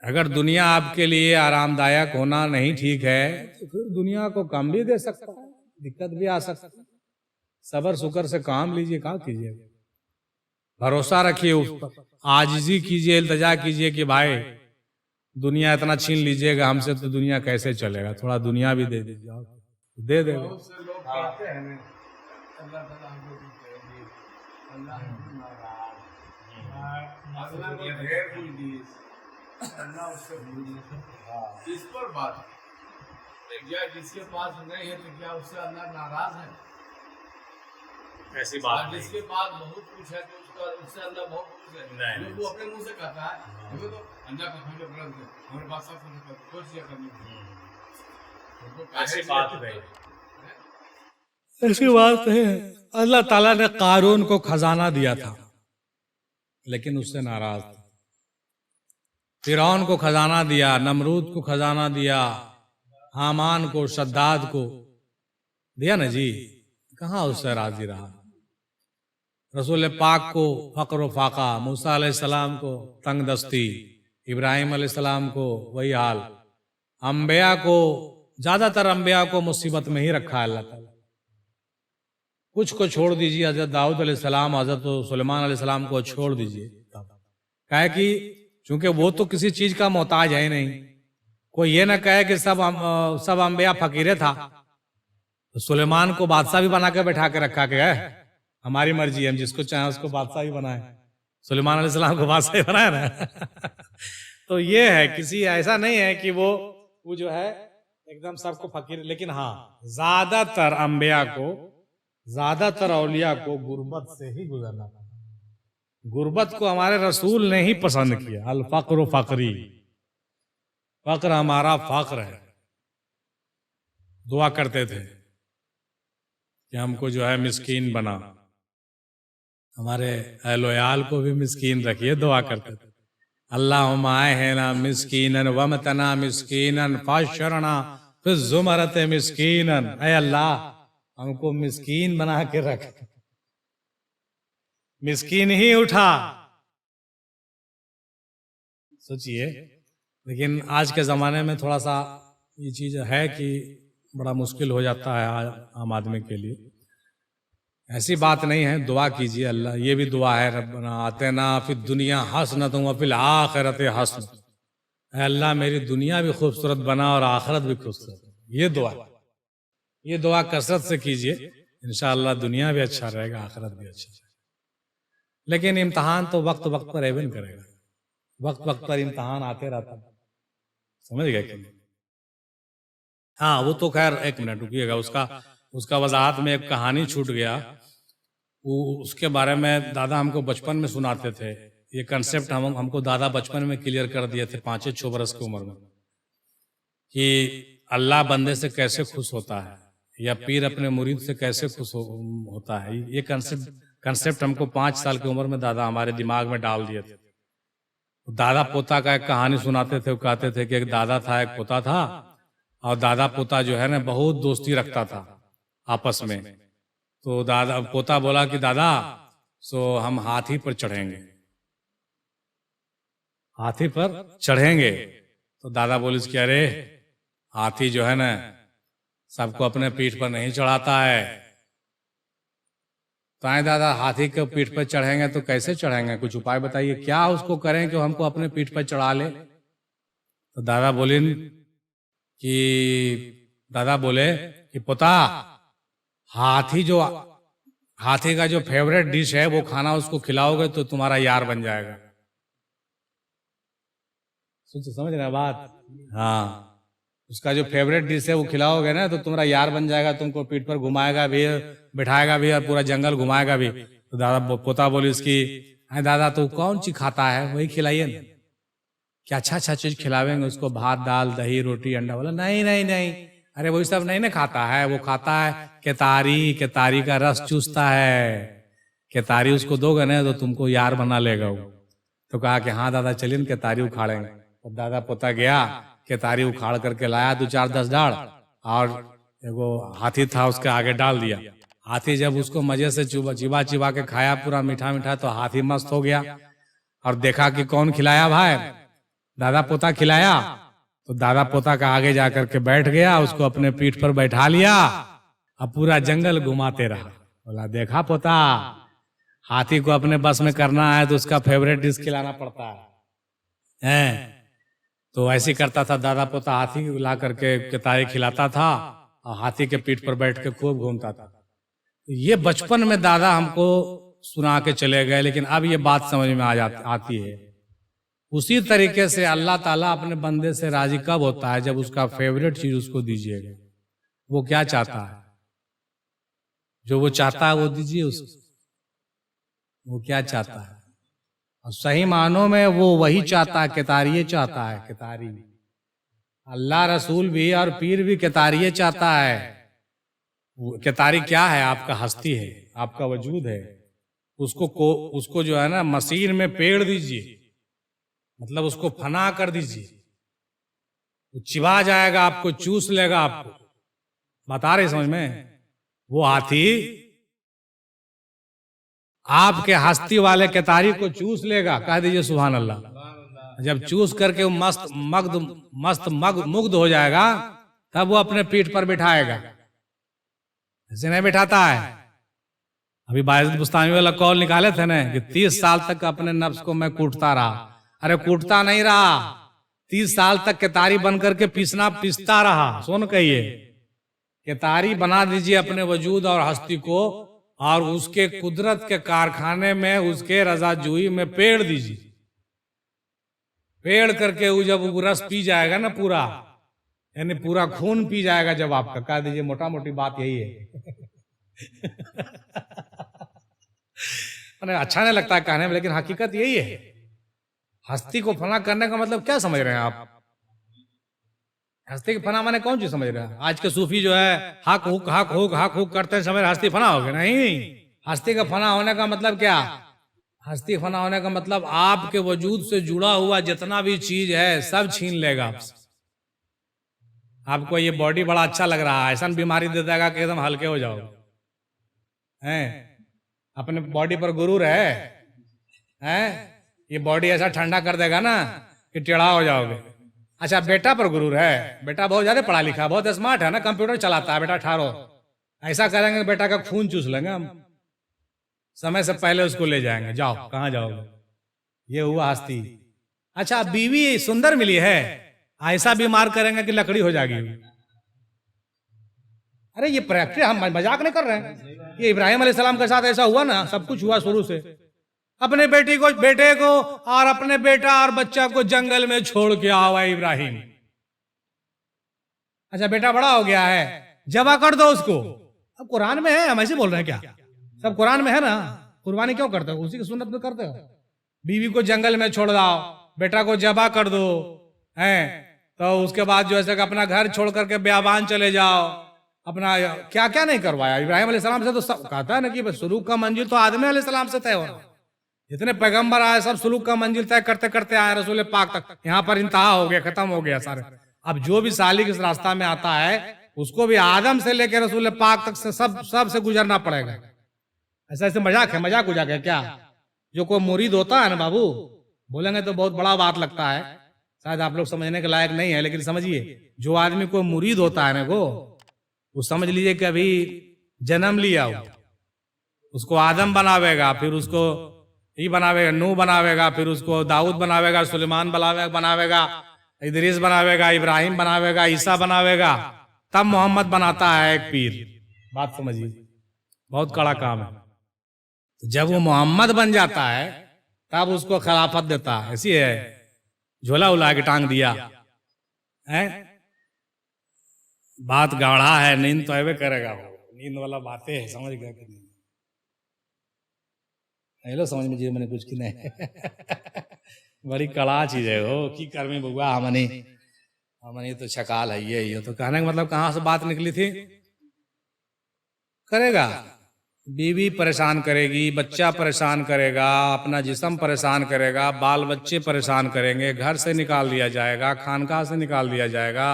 अगर दुनिया आपके लिए आरामदायक होना नहीं ठीक है तो फिर दुनिया को कम भी दे सकता है, दिक्कत भी आ सकती है। सबर शुक्र से काम लीजिए, काम कीजिए, भरोसा रखिए उस पर, आजिजी कीजिए, इल्तिजा कीजिए कि भाई दुनिया इतना छीन लीजिएगा हमसे तो दुनिया कैसे चलेगा, थोड़ा दुनिया भी दे दीजिए, दे देगा। बहुत से लोग कहते हैं ना, अल्लाह ताला हमको भी करेंगे, अल्लाह हमको नाराज, अल्लाह को ढेर हुई दी, अल्लाह उससे भूल, इस पर बात है। क्या जिसके पास नहीं है तो क्या उससे अल्लाह नाराज है? ऐसी और जिसके पास बहुत कुछ है तो उसका उससे अल्लाह बहुत कुछ है, नहीं, लोग वो अपने मुंह से कहता है, देखो तो अल्लाह का हम लोग हमारे पास सब कुछ चीज़ करनी है। ऐसी बात नहीं, ऐसी बात है। अल्लाह ताला ने कारून को खजाना दिया था लेकिन उससे नाराज था, फिरौन को खजाना दिया, नमरूद को खजाना दिया, हामान को, शद्दाद को दिया ना जी, कहाँ उससे राजी रहा। रसूल पाक को फक्र व फाका, मूसा अलैहिस्सलाम को तंग दस्ती, इब्राहिम अलैहिस्सलाम को वही हाल, अंबिया को, ज्यादातर अंबिया को मुसीबत में ही रखा है अल्लाह ताला। कुछ को छोड़ दीजिए, हजरत दाऊद अलैहिस्सलाम, हजरत सुलेमान अलैहिस्सलाम को छोड़ दीजिए, कहे कि चूंकि वो तो किसी चीज का मोहताज है ही नहीं। कोई ये ना कहे कि सब अंबिया फकीरे था, तो सुलेमान को बादशाह भी बना के बैठा के रखा के है, हमारी मर्जी है, हम जिसको चाहे उसको बादशाह ही बनाए। सुलेमान अलैहिस्सलाम को बादशाह ही बनाया ना तो ये है, किसी ऐसा नहीं है कि वो जो है एकदम सबको फकीर, लेकिन हाँ ज्यादातर अंबिया को, ज्यादातर औलिया को गुर्बत से ही गुजरना पड़ा। गुर्बत को हमारे रसूल ने ही पसंद किया, अल फक्र फकरी, फक्र हमारा फक्र है। दुआ करते थे कि हमको जो है मिस्कीन बना, हमारे अहलोयाल को भी मिस्कीन रखिए, दुआ करते थे अल्लाहुम्मा आहिना मिस्कीनन वमतना मिस्कीनन फाशरना फिज जुमरत मिस्कीनन, ऐ अल्लाह हमको मिस्कीन बना के रख, मिस्कीन ही उठा। सोचिए, लेकिन आज के ज़माने में थोड़ा सा ये चीज़ है कि बड़ा मुश्किल हो जाता है आम आदमी के लिए। ऐसी बात नहीं है, दुआ कीजिए, अल्लाह ये भी दुआ है, रब्बना आतिना फिद दुनिया हसनतुम व फिल आखिरति हसनतुम, ऐ अल्लाह मेरी दुनिया भी खूबसूरत बना और आखिरत भी खूबसूरत। ये दुआ कसरत से कीजिए, इंशाअल्लाह दुनिया भी अच्छा रहेगा, आखिरत भी अच्छा रहेगा। लेकिन इम्तहान तो वक्त वक्त पर एवन करेगा, वक्त वक्त पर इम्तहान आते रहता है, समझ गए कि नहीं? हाँ वो तो खैर, एक मिनट रुकिएगा, उसका वजाहत में एक कहानी छूट गया, वो उसके बारे में दादा हमको बचपन में सुनाते थे। ये कंसेप्ट हमको दादा बचपन में क्लियर कर दिए थे 5-6 बरस की उम्र में, कि अल्लाह बंदे से कैसे खुश होता है या पीर अपने मुरीद से कैसे खुश होता है। ये कंसेप्ट हमको 5 साल की उम्र में दादा हमारे दिमाग में डाल दिए थे। दादा पोता का एक कहानी सुनाते थे, वो कहते थे कि एक दादा था, एक पोता था, और दादा पोता जो है ना बहुत दोस्ती रखता था आपस में। तो दादा पोता बोला कि दादा सो हम हाथी पर चढ़ेंगे, हाथी पर चढ़ेंगे। तो दादा बोले कि अरे हाथी जो है ना सबको अपने पीठ पर नहीं चढ़ाता है। तो आए दादा हाथी के पीठ पर चढ़ेंगे तो कैसे चढ़ेंगे, कुछ उपाय बताइए, क्या उसको करें कि हमको अपने पीठ पर चढ़ा ले। तो दादा बोले कि पोता हाथी का जो फेवरेट डिश है वो खाना उसको खिलाओगे तो तुम्हारा यार बन जाएगा। समझ रहे बात? हाँ, उसका जो फेवरेट डिश है वो खिलाओगे ना तो तुम्हारा यार बन जाएगा, तुमको पीठ पर घुमाएगा भी, बिठाएगा भी और पूरा जंगल घुमाएगा भी। तो दादा पोता बोली उसकी, अरे दादा तू कौन चीज खाता है, वही खिलाइए ना, क्या अच्छा अच्छा चीज खिलावेंगे उसको, भात दाल दही रोटी अंडा। बोला नहीं नहीं नहीं, अरे वही सब नहीं ना खाता है, वो खाता है केतारी, केतारी का रस चूसता है, केतारी उसको दोगे ना तो तुमको यार बना लेगा वो। तो कहा कि हाँ दादा चलिए ना केतारी उखाड़ेंगे। तो दादा पोता गया, केतारी उखाड़ करके लाया 2-4-10 डाढ़, और एगो हाथी था उसके आगे डाल दिया। हाथी जब उसको मजे से चिबा चिबा के खाया पूरा मीठा मीठा, तो हाथी मस्त हो गया और देखा कि कौन खिलाया भाई, दादा पोता खिलाया। तो दादा पोता का आगे जाकर के बैठ गया, उसको अपने पीठ पर बैठा लिया, अब पूरा जंगल घुमाते रहा। बोला देखा पोता, हाथी को अपने बस में करना है तो उसका फेवरेट डिश खिलाना पड़ता है। तो ऐसे करता था दादा पोता, हाथी ला करके केतारी खिलाता था और हाथी के पीठ पर बैठ के खूब घूमता था। ये बचपन में दादा हमको सुना के चले गए, लेकिन अब ये बात समझ में आती है। उसी तरीके से अल्लाह ताला अपने बंदे से राजी कब होता है, जब उसका फेवरेट चीज उसको दीजिएगा। वो क्या चाहता है, जो वो चाहता है वो दीजिए उसको। वो क्या चाहता है, और सही मानों में वो वही चाहता है, केतारिये चाहता है, केतारी। अल्लाह रसूल भी और पीर भी केतारिये चाहता है। केतारी क्या है, आपका हस्ती है, आपका वजूद है। उसको जो है ना मशीन में पेड़ दीजिए, मतलब उसको फना कर दीजिए, वो चिबा जाएगा आपको, चूस लेगा आपको। बता रहे समझ में, वो हाथी आपके हस्ती वाले केतारी को चूस लेगा। कह दीजिए सुभान अल्लाह। जब चूस करके वो मस्त मुग्ध हो जाएगा, तब वो अपने पीठ पर बिठाएगा, ऐसे नहीं बिठाता है। अभी बायज़ीद बुस्तामी वाला कौल निकाले थे ना कि 30 साल तक अपने नफ्स को मैं कूटता रहा। अरे कूटता नहीं रहा, 30 साल तक केतारी बन करके पीसता रहा। सुन कहिए, केतारी बना दीजिए अपने वजूद और हस्ती को, और उसके कुदरत के कारखाने में, उसके रजाजुई में पेड़ दीजिए। पेड़ करके वो जब वो रस पी जाएगा ना पूरा, यानी पूरा खून पी जाएगा जब आपका, कह दीजिए मोटा मोटी बात यही है। अच्छा नहीं लगता है कहने में, लेकिन हकीकत यही है। हस्ती को फना करने का मतलब क्या समझ रहे हैं आप? हस्ती के फना माने कौन चीज समझ रहे हैं? आज के सूफी जो है हक हुक करते हैं, समझ रहे हस्ती फना हो गया। नहीं, हस्ती का फना होने का मतलब क्या? हस्ती फना होने का मतलब आपके वजूद से जुड़ा हुआ जितना भी चीज है सब छीन लेगा आपसे। आपको ये बॉडी बड़ा अच्छा लग रहा है, ऐसा बीमारी दे देगा कि एकदम हल्के हो जाओगे। हैं, अपने बॉडी पर गुरूर है, ये बॉडी ऐसा ठंडा कर देगा ना कि टेढ़ा हो जाओगे। अच्छा, बेटा पर गुरूर है, बेटा बहुत ज्यादा पढ़ा लिखा, बहुत स्मार्ट है ना, कंप्यूटर चलाता है, बेटा ठारो, ऐसा करेंगे बेटा का खून चूस लेंगे हम, समय से पहले उसको ले जाएंगे। जाओ, कहाँ जाओगे? ये हुआ हस्ती। अच्छा, बीवी सुंदर मिली है, ऐसा बीमार करेंगे कि लकड़ी हो जाएगी। अरे ये प्रैक्टिस, हम मजाक नहीं कर रहे हैं। ये इब्राहिम अलैहिस्सलाम के साथ ऐसा हुआ ना, सब कुछ हुआ शुरू से। अपने बेटे को और अपने बेटा और बच्चा को जंगल में छोड़ के आवा इब्राहिम। अच्छा, बेटा बड़ा हो गया है, जबा कर दो उसको। अब कुरान में है, हम ऐसे बोल रहे हैं क्या? सब कुरान में है ना, कुर्बानी क्यों करते हो? उसी की सुन्नत में करते हो। बीवी को जंगल में छोड़ दाओ, बेटा को जबा कर दो, हैं, तो उसके बाद जो है अपना घर छोड़ करके बियाबान चले जाओ। अपना क्या क्या नहीं करवाया इब्राहिम अलैहिस्सलाम से। तो सब कहता है ना कि सुलूक का मंजिल तो आदम अलैहिस्सलाम से तय हो रहा। जितने पैगंबर आए सब सुलूक का मंजिल तय करते करते आए रसूल पाक तक। यहाँ पर इंतहा हो गया, खत्म हो गया सारे। अब जो भी सालिक इस रास्ता में आता है उसको भी आदम से लेकर रसूल पाक तक से सब से गुजरना पड़ेगा। ऐसा ऐसे मजाक है, मजाक उजाक है क्या? जो कोई मुरीद होता है ना बाबू, बोलेंगे तो बहुत बड़ा बात लगता है, शायद आप लोग समझने के लायक नहीं है, लेकिन समझिए, जो आदमी कोई मुरीद होता है ना वो समझ लीजिए कि अभी जन्म लिया हो, उसको आदम बनावेगा, फिर उसको ही बनावेगा, नूह बनावेगा, फिर उसको दाऊद बनावेगा, सुलेमान बनावेगा, इदरीस बनावेगा, इब्राहिम बनावेगा, ईसा बनावेगा, तब मोहम्मद बनाता है एक पीर। बात समझिए, बहुत कड़ा काम है। तो जब वो मोहम्मद बन जाता है तब उसको खिलाफत देता है। ऐसी है, झोला उला के टांग दिया है। बात गाढ़ा है, नींद तो ऐवे करेगा वो, नींद वाला बातें है, समझ गया कि नहीं? हेलो समझ में जी मैंने कुछ की नहीं बड़ी कड़ा चीज है वो की कर्मी बुआ हमनी तो छकाल है ये तो कहने का मतलब कहाँ से बात निकली थी। करेगा, बीवी परेशान करेगी, बच्चा परेशान करेगा, अपना जिस्म परेशान करेगा, बाल बच्चे परेशान करेंगे, घर से निकाल दिया जाएगा, खानकाह से निकाल दिया जाएगा,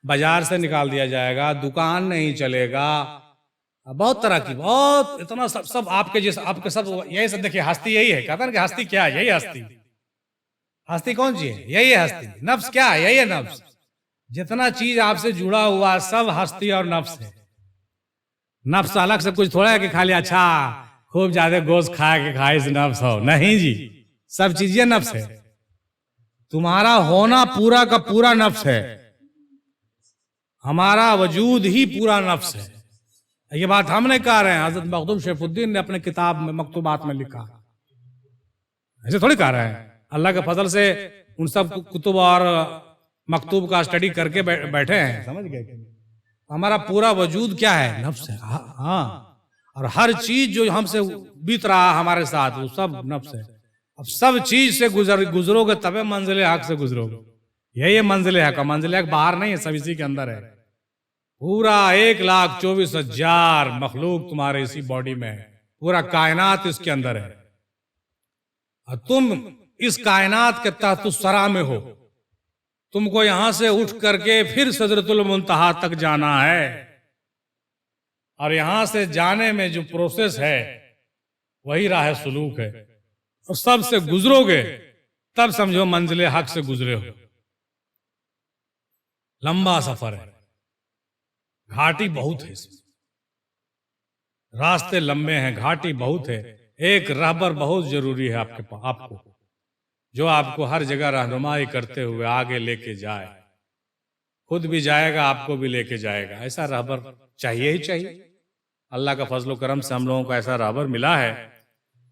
बाजार से निकाल दिया जाएगा, दुकान नहीं चलेगा, बहुत तरह की बहुत इतना सब आपके जैसे आपके सब यही सब। देखिए हस्ती यही है, कहता है कि हस्ती क्या है, यही हस्ती। हस्ती कौन सी है? यही है हस्ती। नफ्स क्या है? यही है नफ्स। जितना चीज आपसे जुड़ा हुआ सब हस्ती और नफ्स है। नफ्स अलग से कुछ थोड़ा है कि खाली अच्छा खूब ज्यादा गोश्त खा के खाए से नफ्स हो, नहीं जी, सब चीजें नफ्स है। तुम्हारा होना पूरा का पूरा नफ्स है, हमारा वजूद ही पूरा नफ्स है। ये बात हम नहीं कह रहे हैं, हजरत मखदूम शरीफुद्दीन ने अपने किताब में मकतूबात में लिखा। ऐसे थोड़ी कह रहे हैं, अल्लाह के फजल से उन सब कुतुब और मकतूब का स्टडी करके बैठे हैं, समझ गए। हमारा पूरा वजूद क्या है? नफ्स है। हाँ, और हर चीज जो हमसे बीत रहा हमारे साथ वो सब नफ्स है। अब सब चीज से गुजरोगे तबे मंजिल हक से गुजरोगे। यही मंजिल हक। मंजिल हक बाहर नहीं है, सब इसी के अंदर है। पूरा 1,24,000 मखलूक तुम्हारे इसी बॉडी में है, पूरा कायनात इसके अंदर है, और तुम इस कायनात के तहत सरा में हो। तुमको यहां से उठ करके फिर सिदरतुल मुंतहा तक जाना है, और यहां से जाने में जो प्रोसेस है वही राह सुलूक है। और सब से गुजरोगे तब समझो मंजिल हक से गुजरे हो। लंबा सफर है, घाटी बहुत है इसमें, रास्ते लंबे हैं, घाटी बहुत है। एक रहबर बहुत जरूरी है आपको, जो आपको हर जगह रहनुमाई करते हुए आगे लेके जाए। खुद भी जाएगा, आपको भी लेके जाएगा। ऐसा रहबर चाहिए ही चाहिए। अल्लाह का फजल करम से हम लोगों को ऐसा रहबर मिला है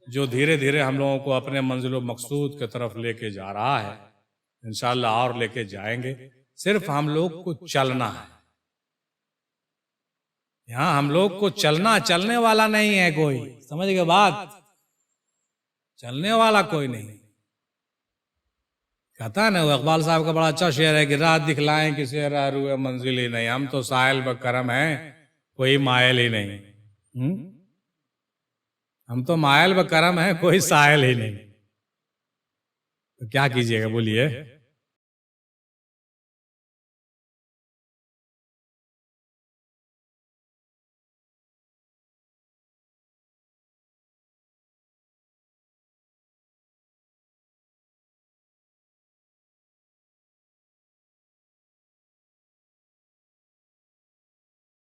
जो धीरे धीरे हम लोगों को अपने मंजिल मकसूद की तरफ लेके जा रहा है। इंशाअल्लाह और लेके जाएंगे। सिर्फ हम लोग को चलना है। यहाँ हम लोग को चलना, चलने वाला नहीं है कोई, समझ गए बात? चलने वाला कोई नहीं। कहता है ना वो इकबाल साहब का बड़ा अच्छा शेर है कि रात दिखलाएं किसे राह रुए मंजिल ही नहीं, हम तो साहिल ब करम है कोई मायल ही नहीं। हम तो मायल ब करम है कोई साहिल ही नहीं। तो क्या कीजिएगा बोलिए?